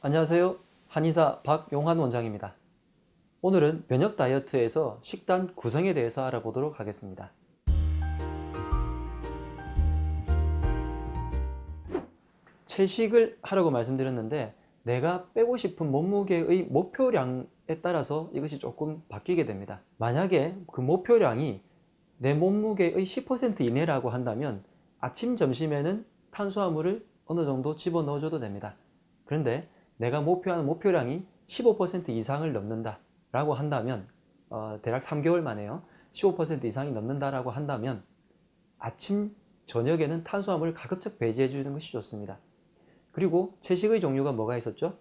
안녕하세요. 한의사 박용환 원장입니다. 오늘은 면역 다이어트에서 식단 구성에 대해서 알아보도록 하겠습니다. 채식을 하라고 말씀드렸는데 내가 빼고 싶은 몸무게의 목표량에 따라서 이것이 조금 바뀌게 됩니다. 만약에 그 목표량이 내 몸무게의 10% 이내라고 한다면 아침, 점심에는 탄수화물을 어느 정도 집어넣어줘도 됩니다. 그런데 내가 목표하는 목표량이 15% 이상을 넘는다 라고 한다면 대략 3개월 만에요. 15% 이상이 넘는다라고 한다면 아침, 저녁에는 탄수화물을 가급적 배제해 주는 것이 좋습니다. 그리고 채식의 종류가 뭐가 있었죠?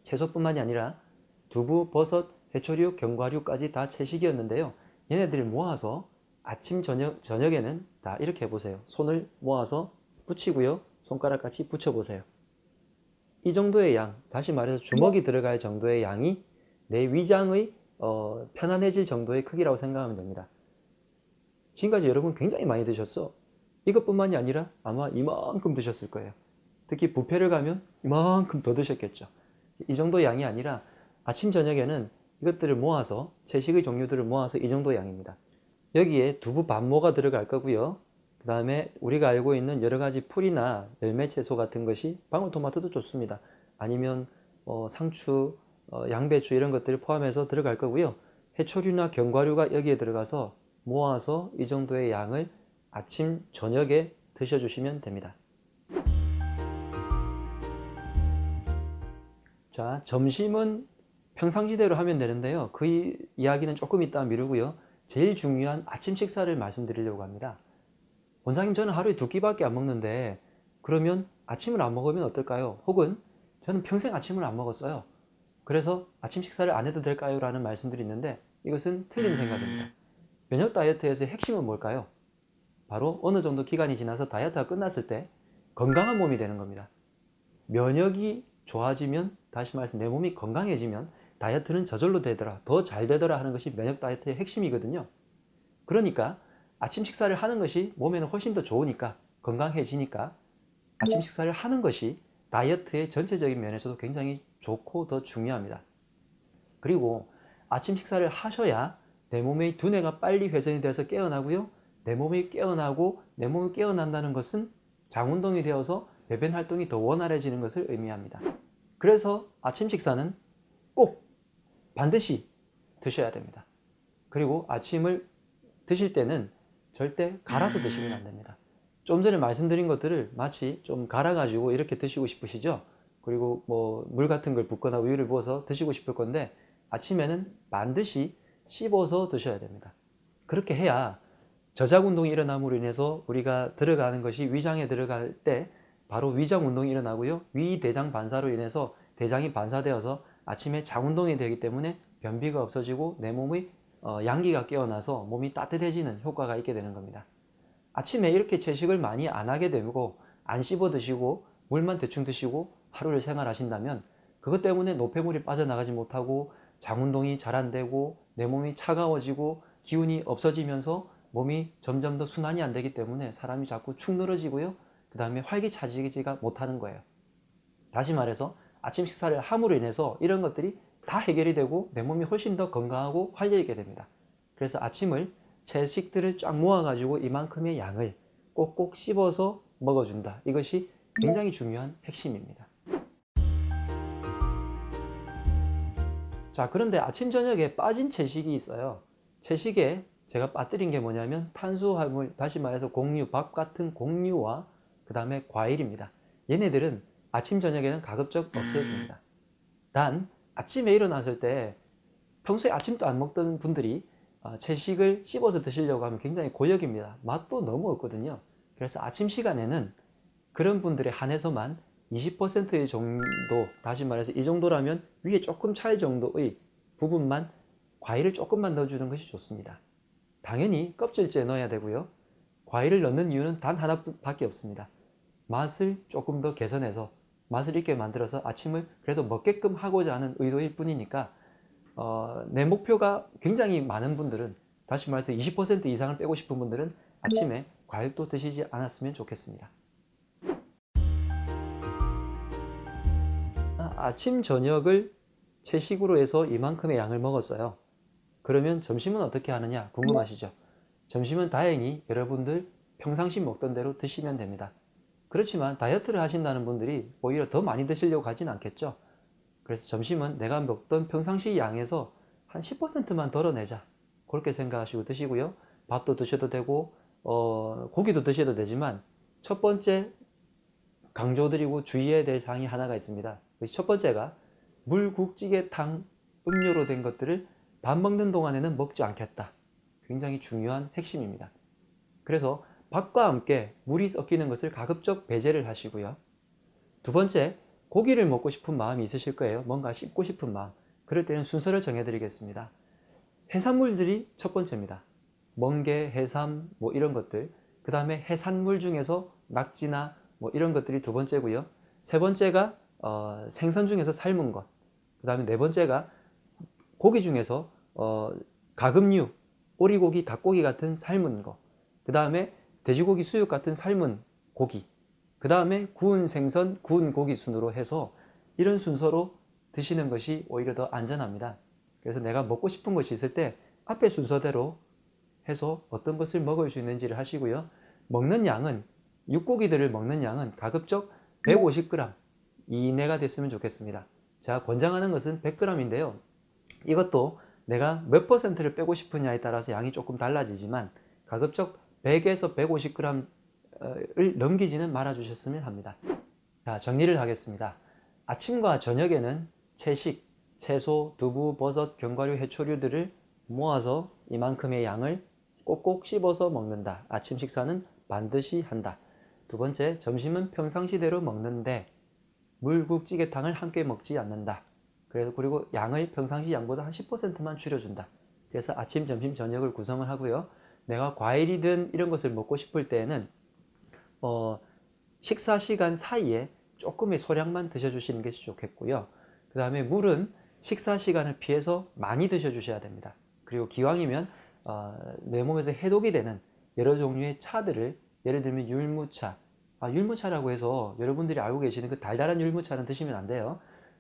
채소뿐만이 아니라 두부, 버섯, 해초류, 견과류까지 다 채식이었는데요. 얘네들을 모아서 아침, 저녁에는 다 이렇게 해보세요. 손을 모아서 붙이고요. 손가락 같이 붙여보세요. 이 정도의 양, 다시 말해서 주먹이 들어갈 정도의 양이 내 위장의 편안해질 정도의 크기라고 생각하면 됩니다. 지금까지 여러분 굉장히 많이 드셨어. 이것뿐만이 아니라 아마 이만큼 드셨을 거예요. 특히 뷔페를 가면 이만큼 더 드셨겠죠. 이 정도 양이 아니라 아침, 저녁에는 이것들을 모아서 채식의 종류들을 모아서 이 정도 양입니다. 여기에 두부 반모가 들어갈 거고요. 그 다음에 우리가 알고 있는 여러 가지 풀이나 열매 채소 같은 것이 방울토마토도 좋습니다. 아니면 상추, 양배추 이런 것들을 포함해서 들어갈 거고요. 해초류나 견과류가 여기에 들어가서 모아서 이 정도의 양을 아침, 저녁에 드셔주시면 됩니다. 자, 점심은 평상시대로 하면 되는데요. 그 이야기는 조금 이따 미루고요. 제일 중요한 아침 식사를 말씀드리려고 합니다. 원장님, 저는 하루에 2끼밖에 안 먹는데 그러면 아침을 안 먹으면 어떨까요? 혹은 저는 평생 아침을 안 먹었어요. 그래서 아침 식사를 안 해도 될까요? 라는 말씀들이 있는데 이것은 틀린 생각입니다. 면역 다이어트에서의 핵심은 뭘까요? 바로 어느 정도 기간이 지나서 다이어트가 끝났을 때 건강한 몸이 되는 겁니다. 면역이 좋아지면, 다시 말해서 내 몸이 건강해지면 다이어트는 저절로 되더라, 더 잘 되더라 하는 것이 면역 다이어트의 핵심이거든요. 그러니까 아침 식사를 하는 것이 몸에는 훨씬 더 좋으니까, 건강해지니까 아침 식사를 하는 것이 다이어트의 전체적인 면에서도 굉장히 좋고 더 중요합니다. 그리고 아침 식사를 하셔야 내 몸의 두뇌가 빨리 회전이 되어서 깨어나고요. 내 몸이 깨어나고, 내 몸이 깨어난다는 것은 장운동이 되어서 배변 활동이 더 원활해지는 것을 의미합니다. 그래서 아침 식사는 꼭 반드시 드셔야 됩니다. 그리고 아침을 드실 때는 절대 갈아서 드시면 안 됩니다. 좀 전에 말씀드린 것들을 마치 좀 갈아가지고 이렇게 드시고 싶으시죠? 그리고 뭐 물 같은 걸 붓거나 우유를 부어서 드시고 싶을 건데 아침에는 반드시 씹어서 드셔야 됩니다. 그렇게 해야 저작 운동이 일어남으로 인해서 우리가 들어가는 것이 위장에 들어갈 때 바로 위장 운동이 일어나고요. 위대장 반사로 인해서 대장이 반사되어서 아침에 장 운동이 되기 때문에 변비가 없어지고 내 몸의 양기가 깨어나서 몸이 따뜻해지는 효과가 있게 되는 겁니다. 아침에 이렇게 채식을 많이 안 하게 되고 안 씹어 드시고 물만 대충 드시고 하루를 생활하신다면 그것 때문에 노폐물이 빠져나가지 못하고 장 운동이 잘 안 되고 내 몸이 차가워지고 기운이 없어지면서 몸이 점점 더 순환이 안 되기 때문에 사람이 자꾸 축 늘어지고요. 그 다음에 활기차지지가 못하는 거예요. 다시 말해서 아침 식사를 함으로 인해서 이런 것들이 다 해결이 되고 내 몸이 훨씬 더 건강하고 활력있게 됩니다. 그래서 아침을 채식들을 쫙 모아가지고 이만큼의 양을 꼭꼭 씹어서 먹어준다. 이것이 굉장히 중요한 핵심입니다. 자, 그런데 아침 저녁에 빠진 채식이 있어요. 채식에 제가 빠뜨린 게 뭐냐면 탄수화물, 다시 말해서 곡류, 밥 같은 곡류와 그 다음에 과일입니다. 얘네들은 아침 저녁에는 가급적 없애줍니다. 단 아침에 일어났을 때 평소에 아침도 안 먹던 분들이 채식을 씹어서 드시려고 하면 굉장히 고역입니다. 맛도 너무 없거든요. 그래서 아침 시간에는 그런 분들에 한해서만 20%의 정도, 다시 말해서 이 정도라면 위에 조금 찰 정도의 부분만 과일을 조금만 넣어주는 것이 좋습니다. 당연히 껍질째 넣어야 되고요. 과일을 넣는 이유는 단 하나밖에 없습니다. 맛을 조금 더 개선해서 맛을 있게 만들어서 아침을 그래도 먹게끔 하고자 하는 의도일 뿐이니까 내 목표가 굉장히 많은 분들은, 다시 말해서 20% 이상을 빼고 싶은 분들은 아침에 과일도 드시지 않았으면 좋겠습니다. 아침 저녁을 채식으로 해서 이만큼의 양을 먹었어요. 그러면 점심은 어떻게 하느냐 궁금하시죠? 점심은 다행히 여러분들 평상시 먹던 대로 드시면 됩니다. 그렇지만 다이어트를 하신다는 분들이 오히려 더 많이 드시려고 하진 않겠죠? 그래서 점심은 내가 먹던 평상시 양에서 한 10%만 덜어내자, 그렇게 생각하시고 드시고요. 밥도 드셔도 되고 고기도 드셔도 되지만, 첫 번째 강조드리고 주의해야 될 사항이 하나가 있습니다. 첫 번째가 물, 국, 찌개, 탕, 음료로 된 것들을 밥 먹는 동안에는 먹지 않겠다. 굉장히 중요한 핵심입니다. 그래서 밥과 함께 물이 섞이는 것을 가급적 배제를 하시고요. 두 번째, 고기를 먹고 싶은 마음이 있으실 거예요. 뭔가 씹고 싶은 마음. 그럴 때는 순서를 정해드리겠습니다. 해산물들이 첫 번째입니다. 멍게, 해삼, 뭐 이런 것들. 그 다음에 해산물 중에서 낙지나 뭐 이런 것들이 두 번째고요. 세 번째가 생선 중에서 삶은 것. 그 다음에 네 번째가 고기 중에서 가금류, 오리고기, 닭고기 같은 삶은 거. 그 다음에 돼지고기, 수육 같은 삶은 고기. 그 다음에 구운 생선, 구운 고기 순으로 해서 이런 순서로 드시는 것이 오히려 더 안전합니다. 그래서 내가 먹고 싶은 것이 있을 때 앞에 순서대로 해서 어떤 것을 먹을 수 있는지를 하시고요. 먹는 양은, 육고기들을 먹는 양은 가급적 150g 이내가 됐으면 좋겠습니다. 제가 권장하는 것은 100g인데요. 이것도 내가 몇 퍼센트를 빼고 싶으냐에 따라서 양이 조금 달라지지만 가급적 100에서 150g을 넘기지는 말아 주셨으면 합니다. 자, 정리를 하겠습니다. 아침과 저녁에는 채식, 채소, 두부, 버섯, 견과류, 해초류들을 모아서 이만큼의 양을 꼭꼭 씹어서 먹는다. 아침 식사는 반드시 한다. 두 번째, 점심은 평상시대로 먹는데 물, 국, 찌개탕을 함께 먹지 않는다. 그리고 양을 평상시 양보다 한 10%만 줄여준다. 그래서 아침, 점심, 저녁을 구성을 하고요. 내가 과일이든 이런 것을 먹고 싶을 때에는 식사 시간 사이에 조금의 소량만 드셔주시는 것이 좋겠고요. 그 다음에 물은 식사 시간을 피해서 많이 드셔주셔야 됩니다. 그리고 기왕이면 내 몸에서 해독이 되는 여러 종류의 차들을, 예를 들면 율무차, 율무차라고 해서 여러분들이 알고 계시는 그 달달한 율무차는 드시면 안 돼요.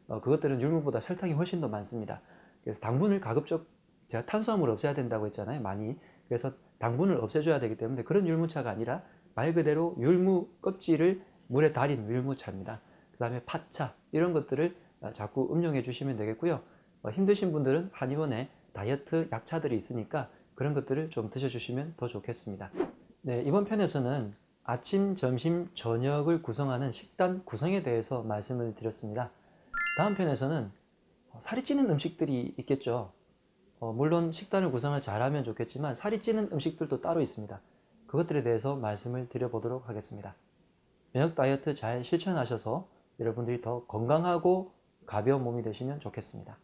그것들은 율무보다 설탕이 훨씬 더 많습니다. 그래서 당분을 가급적, 제가 탄수화물을 없애야 된다고 했잖아요, 많이. 그래서 당분을 없애줘야 되기 때문에 그런 율무차가 아니라 말 그대로 율무 껍질을 물에 달인 율무차입니다. 그 다음에 팥차, 이런 것들을 자꾸 음용해 주시면 되겠고요. 힘드신 분들은 한의원에 다이어트 약차들이 있으니까 그런 것들을 좀 드셔주시면 더 좋겠습니다. 네, 이번 편에서는 아침, 점심, 저녁을 구성하는 식단 구성에 대해서 말씀을 드렸습니다. 다음 편에서는 살이 찌는 음식들이 있겠죠. 물론 식단을 구성을 잘하면 좋겠지만 살이 찌는 음식들도 따로 있습니다. 그것들에 대해서 말씀을 드려보도록 하겠습니다. 면역 다이어트 잘 실천하셔서 여러분들이 더 건강하고 가벼운 몸이 되시면 좋겠습니다.